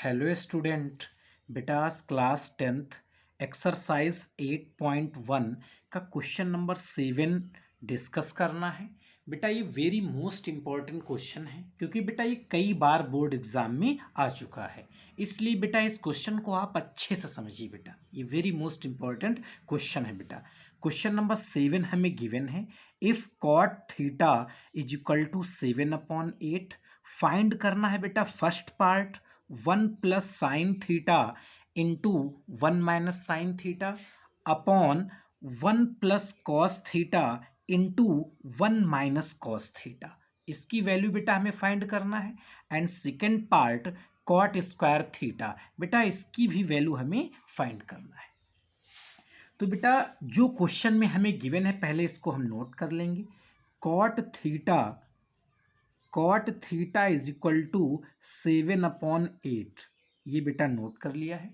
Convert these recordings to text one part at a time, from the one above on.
Hello student. बेटा आज class 10th exercise 8.1 का क्वेश्चन नंबर 7 डिस्कस करना है। बेटा ये वेरी मोस्ट इम्पॉर्टेंट क्वेश्चन है क्योंकि बेटा ये कई बार बोर्ड एग्जाम में आ चुका है, इसलिए बेटा इस क्वेश्चन को आप अच्छे से समझिए। बेटा ये वेरी मोस्ट इम्पॉर्टेंट क्वेश्चन है। बेटा क्वेश्चन नंबर 7 हमें गिवन है, if cot theta is equal to 7/8 find करना है। बेटा first part 1 plus sine theta into 1 minus sine theta upon 1 plus cos theta into 1 minus cos theta, इसकी value बेटा हमें फाइंड करना है। And second part cot square theta, बेटा इसकी भी वैल्यू हमें फाइंड करना है। तो बेटा जो क्वेश्चन में हमें गिवन है पहले इसको हम नोट कर लेंगे। Cot theta is equal to 7/8, ये बेटा नोट कर लिया है।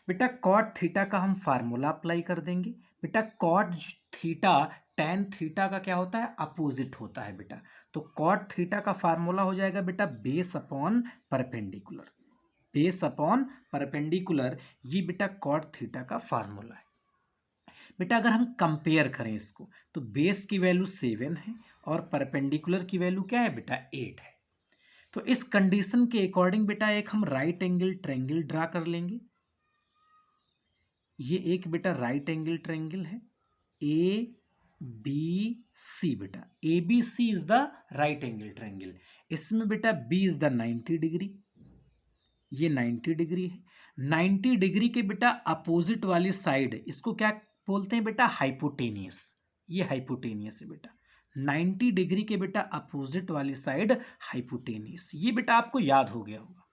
बेटा कॉट थीटा का हम फार्मूला अप्लाई कर देंगे। बेटा कॉट थीटा टैन थीटा का क्या होता है, अपोजिट होता है। बेटा तो कॉट थीटा का फार्मूला हो जाएगा बेटा base upon perpendicular. Base upon perpendicular, ये बेटा कॉट थीटा का फार्मूला है। बेटा अगर हम कंपेयर करें इसको तो बेस की वैल्यू 7 है और परपेंडिकुलर की वैल्यू क्या है बेटा 8 है। तो इस कंडीशन के अकॉर्डिंग बेटा एक हम राइट एंगल ट्रायंगल ड्रा कर लेंगे। ये एक बेटा राइट एंगल ट्रायंगल है ए बी सी। बेटा A B C is the right angle triangle. इसमें बेटा बी इज द 90 डिग्री, ये 90 डिग्री है। 90 डिग्री के बेटा अपोजिट वाली साइड, इसको क्या बोलते हैं बेटा, हाइपोटेनियस। ये हाइपोटेनियस है बेटा। 90 डिग्री के बेटा अपोजिट वाली साइड हाइपोटेनियस, ये बेटा आपको याद हो गया होगा।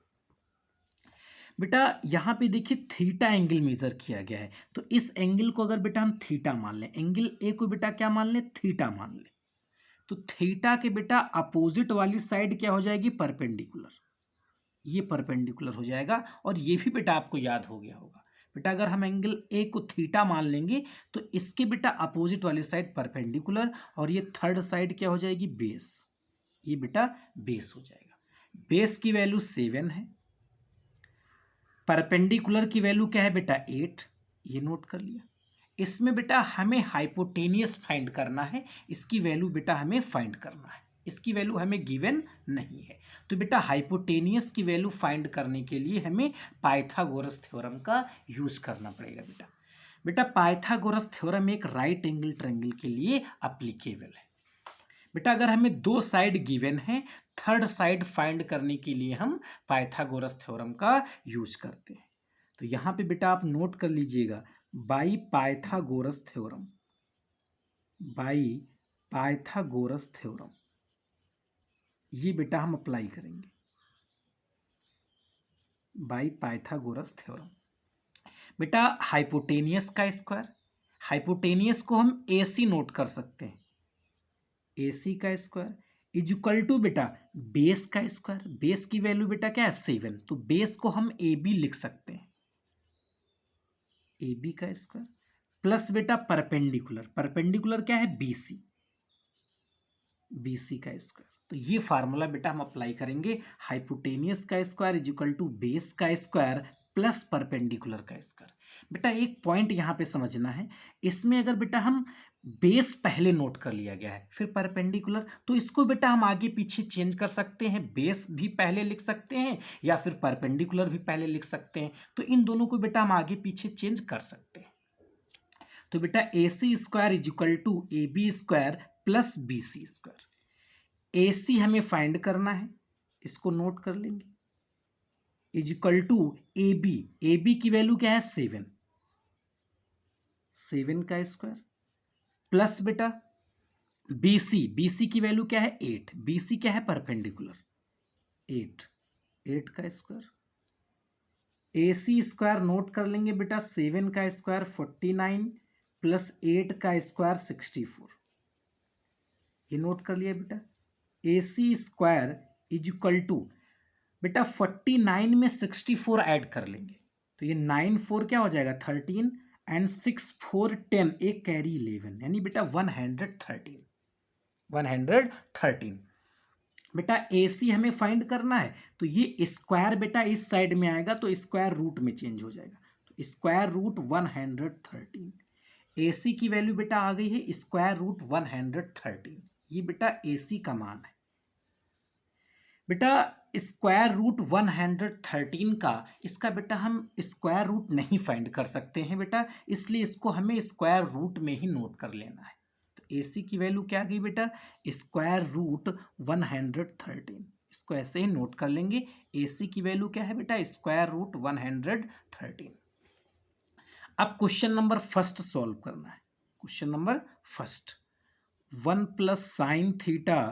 बेटा यहाँ पे देखिए थीटा एंगल मेजर किया गया है, तो इस एंगल को अगर बेटा हम थीटा मान लें, एंगल ए को बेटा क्या मान लें, थीटा मान लें, तो थीटा के बेटा अपोजिट वाली साइड क्या हो जाएगी, परपेंडिकुलर। ये परपेंडिकुलर हो जाएगा और ये भी बेटा आपको याद हो गया होगा। बेटा अगर हम एंगल ए को थीटा मान लेंगे तो इसके बेटा अपोजिट वाली साइड परपेंडिकुलर और ये थर्ड साइड क्या हो जाएगी, बेस। ये बेटा बेस हो जाएगा। बेस की वैल्यू 7 है, परपेंडिकुलर की वैल्यू क्या है बेटा 8, ये नोट कर लिया। इसमें बेटा हमें हाइपोटेनियस फाइंड करना है, इसकी वैल्यू बेटा हमें फाइंड करना है, इसकी वैल्यू हमें गिवन नहीं है। तो बेटा हाइपोटेनियस की वैल्यू फाइंड करने के लिए हमें पाइथागोरस थ्योरम का यूज करना पड़ेगा। बेटा बेटा पाइथागोरस थ्योरम एक राइट एंगल ट्रायंगल के लिए अप्लीकेबल है। बेटा अगर हमें दो साइड गिवन है, थर्ड साइड फाइंड करने के लिए हम पाइथागोरस थ्योरम का यूज करते हैं। तो यहां पे बेटा आप नोट कर लीजिएगा, by Pythagoras theorem, by Pythagoras theorem, ये बेटा हम अप्लाई करेंगे बाई पाइथागोरस थ्योरम। बेटा हाइपोटेनियस का स्क्वायर, हाइपोटेनियस को हम AC नोट कर सकते हैं, AC का स्क्वायर इज इक्वल टू बेटा बेस का स्क्वायर। बेस की वैल्यू बेटा क्या है 7, तो बेस को हम AB लिख सकते हैं, AB का स्क्वायर प्लस बेटा परपेंडिकुलर, परपेंडिकुलर क्या है BC, BC का स्क्वायर। तो ये फार्मूला बेटा हम अप्लाई करेंगे, हाइपोटेनियस का square is equal to base का स्क्वायर प्लस परपेंडिकुलर का स्क्वायर। बेटा एक पॉइंट यहां पे समझना है, इसमें अगर बेटा हम बेस पहले नोट कर लिया गया है फिर परपेंडिकुलर, तो इसको बेटा हम आगे पीछे चेंज कर सकते हैं, बेस भी पहले लिख सकते हैं या फिर परपेंडिकुलर भी पहले लिख सकते हैं। तो इन दोनों को बेटा हम आगे पीछे चेंज कर सकते हैं। तो बेटा AC square is equal to AB square plus BC square. AC हमें फाइंड करना है, इसको नोट कर लेंगे, is equal to AB, AB की वैल्यू क्या है 7, 7 का स्क्वायर प्लस बेटा BC, BC की वैल्यू क्या है 8, BC क्या है परपेंडिकुलर, 8, 8 का स्क्वायर। AC स्क्वायर नोट कर लेंगे बेटा, 7 का स्क्वायर 49 प्लस 8 का स्क्वायर 64, ये नोट कर लिया बेटा। AC square is equal to बेटा 49 में 64 ऐड कर लेंगे तो ये 9 4 क्या हो जाएगा 13 एंड 6 4 10, एक कैरी 11, यानी बेटा 113, 113। बेटा AC हमें फाइंड करना है, तो ये स्क्वायर बेटा इस साइड में आएगा तो स्क्वायर रूट में चेंज हो जाएगा, तो स्क्वायर रूट 113। AC की वैल्यू बेटा आ गई है स्क्वायर रूट 113। ये बेटा AC का मान है। बेटा स्क्वायर रूट 113 का इसका बेटा हम स्क्वायर रूट नहीं फाइंड कर सकते हैं बेटा, इसलिए इसको हमें स्क्वायर रूट में ही नोट कर लेना है। तो AC की वैल्यू क्या आ गई बेटा स्क्वायर रूट 113। इसको ऐसे ही नोट कर लेंगे। AC की वैल्यू क्या है बेटा स्क्वायर रूट 113। अब क्वेश्चन नंबर फर्स्ट सॉल्व करना है। Question number first 1 plus sine theta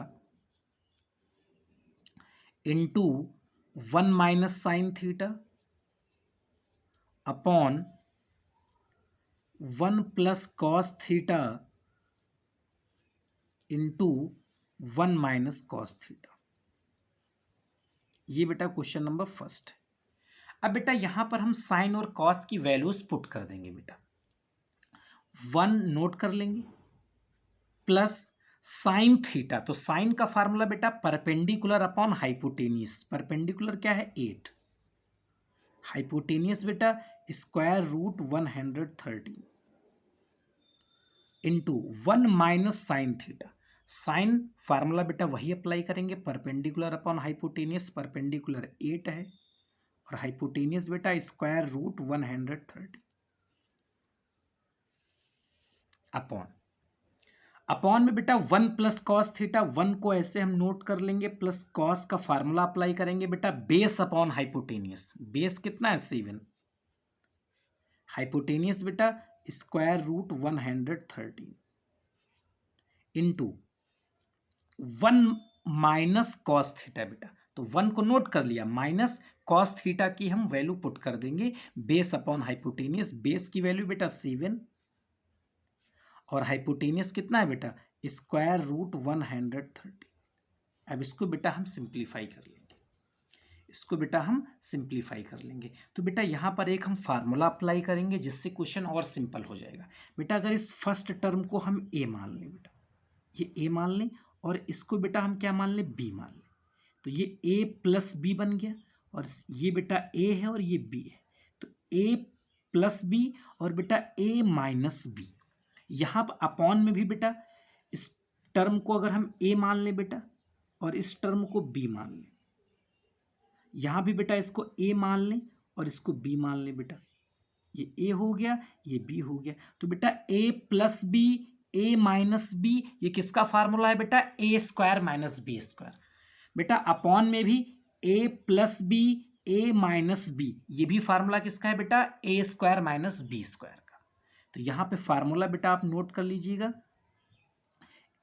into 1 minus sine theta upon 1 plus cos theta into 1 minus cos theta. ये बेटा क्वेश्चन नंबर फर्स्ट है। अब बेटा यहां पर हम साइन और कॉस की वैल्यूज पुट कर देंगे बेटा। 1 नोट कर लेंगे प्लस साइन थीटा, तो साइन का फार्मूला बेटा परपेंडिकुलर अपॉन हाइपोटेनियस। परपेंडिकुलर क्या है 8, हाइपोटेनियस बेटा square root 113 into 1 minus sine theta. Sine formula बेटा वही अप्लाई करेंगे, परपेंडिकुलर अपॉन हाइपोटेनियस। परपेंडिकुलर 8 है और हाइपोटेनियस बेटा स्क्वायर रूट 130 अपॉन अपॉन में बेटा 1 प्लस कॉस थीटा। 1 को ऐसे हम नोट कर लेंगे प्लस कॉस का फार्मूला अप्लाई करेंगे बेटा बेस अपॉन हाइपोटेनियस। बेस कितना है 7, हाइपोटेनियस बेटा square root 130 into 1 minus cos theta बेटा। तो 1 को नोट कर लिया, माइनस कॉस थीटा की हम वैल्यू पुट कर देंगे बेस अपॉन हाइपोटेनियस। बेस की वैल्यू बेटा 7 और हाइपोटेनियस कितना है बेटा स्क्वायर रूट 130। अब इसको बेटा हम सिंप्लीफाई कर लेंगे, इसको बेटा हम सिंप्लीफाई कर लेंगे। तो बेटा यहाँ पर एक हम फार्मूला अप्लाई करेंगे जिससे क्वेश्चन और सिंपल हो जाएगा। बेटा अगर इस फर्स्ट टर्म को हम ए मान लें बेटा, ये ए मान लें और इसको बेटा हम क्या मान लें बी मान लें, तो ये ए प्लस बी बन गया और ये बेटा ए है और ये बी है, तो ए प्लस बी और बेटा ए माइनस बी। यहाँ पर अपॉन में भी बेटा इस टर्म को अगर हम ए मान लें बेटा और इस टर्म को बी मान लें, यहाँ भी बेटा इसको ए मान लें और इसको बी मान लें बेटा, ये ए हो गया ये बी हो गया। तो बेटा A plus B A minus B ये किसका फार्मूला है बेटा ए स्क्वायर माइनस बी स्क्वायर। बेटा अपॉन में भी ए प्लस बी ए माइनस बी ये भी फार्मूला किसका है बेटा ए स्क्वायर माइनस बी स्क्वायर का। तो यहाँ पे फार्मूला बेटा आप नोट कर लीजिएगा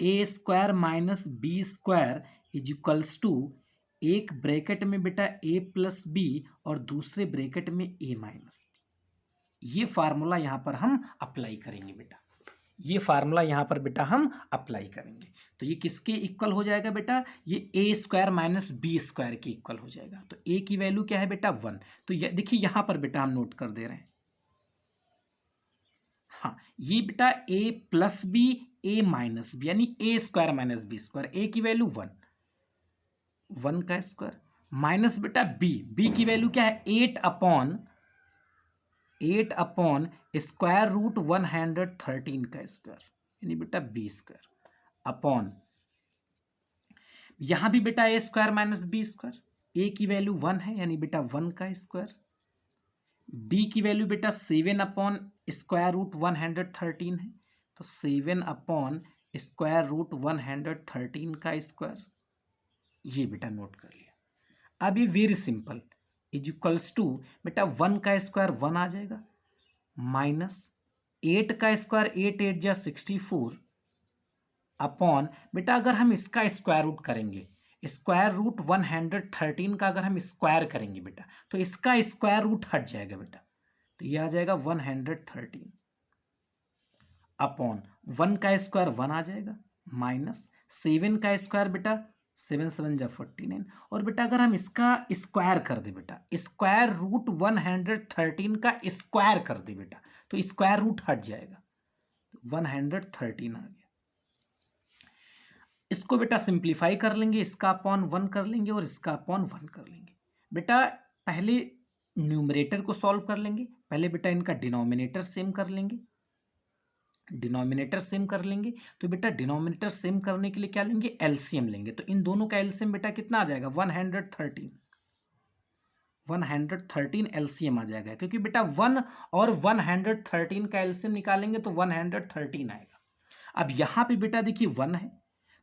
A square minus B square is equals to एक ब्रैकेट में बेटा ए प्लस बी और दूसरे ब्रैकेट में ए माइनस बी। ये फार्मूला यहाँ पर हम अप्लाई करेंगे बेटा, ये फार्मूला यहाँ पर बेटा हम अप्लाई करेंगे। तो ये किसके इक्वल हो जाएगा बेटा ये ए स्क्वायर माइनस बी स्क्वायर के इक्वल हो जाएगा। तो ए की वैल्यू क्या है बेटा 1। तो देखिए यहाँ पर बेटा हम नोट कर दे रहे हैं, हाँ ये बेटा A plus B A minus B यानी ए स्क्वायर माइनस बी स्क्वायर। ए की वैल्यू 1 का स्क्वायर माइनस बेटा बी की वैल्यू क्या है 8 अपॉन स्क्वायर रूट 113 का स्क्वायर यानी बेटा बी स्क्वायर अपॉन यहां भी बेटा ए स्क्वायर माइनस बी स्क्वायर। ए की वैल्यू 1 है यानी बेटा 1 का स्क्वायर, बी की वैल्यू बेटा 7 अपॉन स्क्वायर रूट 113 है, तो 7 अपॉन स्क्वायर रूट 113 का स्क्वायर। ये बेटा नोट कर लिया। अब ये very simple is equals to बेटा 1 का स्क्वायर 1 आ जाएगा माइनस 8 का स्क्वायर 8 8 जा 64 अपॉन बेटा अगर हम इसका स्क्वायर रूट करेंगे स्क्वायर रूट 113 का अगर हम स्क्वायर करेंगे बेटा तो इसका स्क्वायर रूट हट जाएगा बेटा, तो ये आ जाएगा 113 अपॉन 1 का स्क्वायर 1 आ जाएगा माइनस 7 का स्क्वायर बेटा 7 7 जा 49 और बेटा अगर हम इसका स्क्वायर कर दे बेटा स्क्वायर रूट 113 का स्क्वायर कर दे बेटा तो स्क्वायर रूट हट जाएगा, 113 आ गया। इसको बेटा सिंप्लीफाई कर लेंगे, इसका अपॉन 1 कर लेंगे और इसका अपॉन 1 कर लेंगे। बेटा पहले न्यूमरेटर को सॉल्व कर लेंगे, पहले बेटा इनका डिनोमिनेटर सेम कर लेंगे, डिनोमिनेटर सेम कर लेंगे। तो बेटा डिनोमिनेटर सेम करने के लिए क्या लेंगे, एलसीएम लेंगे। तो इन दोनों का एलसीएम बेटा कितना आ जाएगा, 113, 113 एलसीएम आ जाएगा, क्योंकि बेटा 1 और 113 का एलसीएम निकालेंगे तो 113 आएगा। अब यहां पे बेटा देखिए 1 है,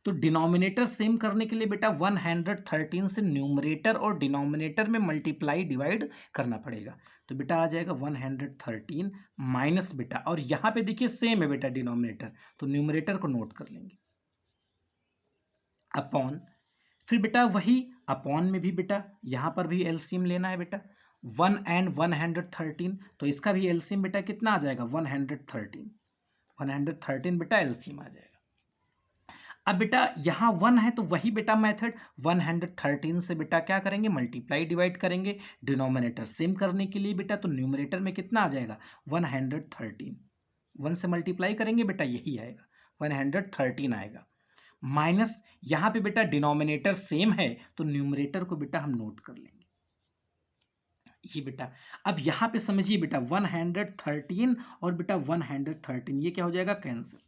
तो डिनोमिनेटर सेम करने के लिए बेटा 113 से न्यूमरेटर और डिनोमिनेटर में मल्टीप्लाई डिवाइड करना पड़ेगा। तो बेटा आ जाएगा 113 माइनस बेटा, और यहां पे देखिए सेम है बेटा डिनोमिनेटर, तो न्यूमरेटर को नोट कर लेंगे, अपॉन, फिर बेटा वही अपॉन में भी बेटा यहां पर भी एलसीएम लेना है बेटा, 1 एंड 113, तो इसका भी एलसीएम बेटा कितना आ जाएगा, 113, 113 बेटा एलसीएम आ जाएगा। अब बेटा यहाँ 1 है तो वही बेटा मेथड 113 से बेटा क्या करेंगे, मल्टीप्लाई डिवाइड करेंगे, डिनोमिनेटर सेम करने के लिए बेटा, तो न्यूमरेटर में कितना आ जाएगा, 113, 1 से मल्टीप्लाई करेंगे बेटा यही आएगा, 113 आएगा, माइनस यहाँ पे बेटा डिनोमिनेटर सेम है तो न्यूमरेटर को बेटा हम नोट कर लेंगे ये बेटा। अब यहाँ पे समझिए बेटा 113 और बेटा 113 ये क्या हो जाएगा, कैंसिल।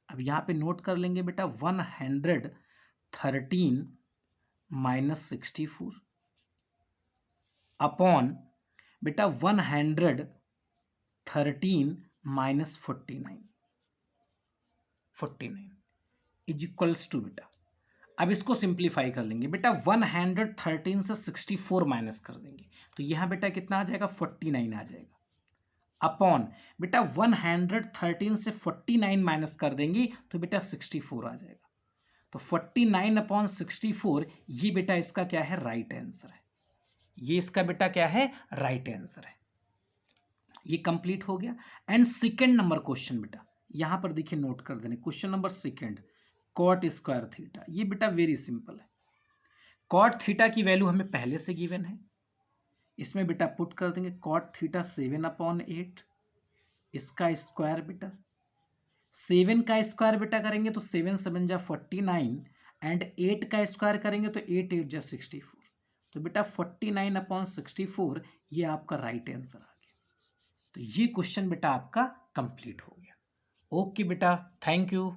अब यहां पे नोट कर लेंगे बेटा 113 माइनस 64 अपॉन बेटा 113 माइनस 49 इज इक्वल्स टू बेटा, अब इसको सिंप्लीफाई कर लेंगे बेटा, 113 से 64 माइनस कर देंगे तो यहां बेटा कितना आ जाएगा, 49 आ जाएगा, अपॉन बेटा 113 से 49 माइनस कर देंगे तो बेटा 64 आ जाएगा। तो 49 अपॉन 64 ये बेटा इसका क्या है, राइट आंसर है, ये इसका बेटा क्या है, राइट आंसर है। ये कंप्लीट हो गया। एंड सेकेंड नंबर क्वेश्चन बेटा यहां पर देखिए नोट कर देने, question number second, cot square theta. ये बेटा वेरी सिंपल है, कॉट थीटा की वैल्यू हमें पहले से गिवन है, इसमें बेटा पुट कर देंगे कॉट थीटा 7/8, इसका स्क्वायर बेटा 7 का स्क्वायर बेटा करेंगे तो 7 7 जा 49 एंड 8 का स्क्वायर करेंगे तो 8 8 जा 64, तो बेटा 49/64 ये आपका राइट आंसर आ गया। तो ये क्वेश्चन बेटा आपका कंप्लीट हो गया। ओके बेटा, थैंक यू।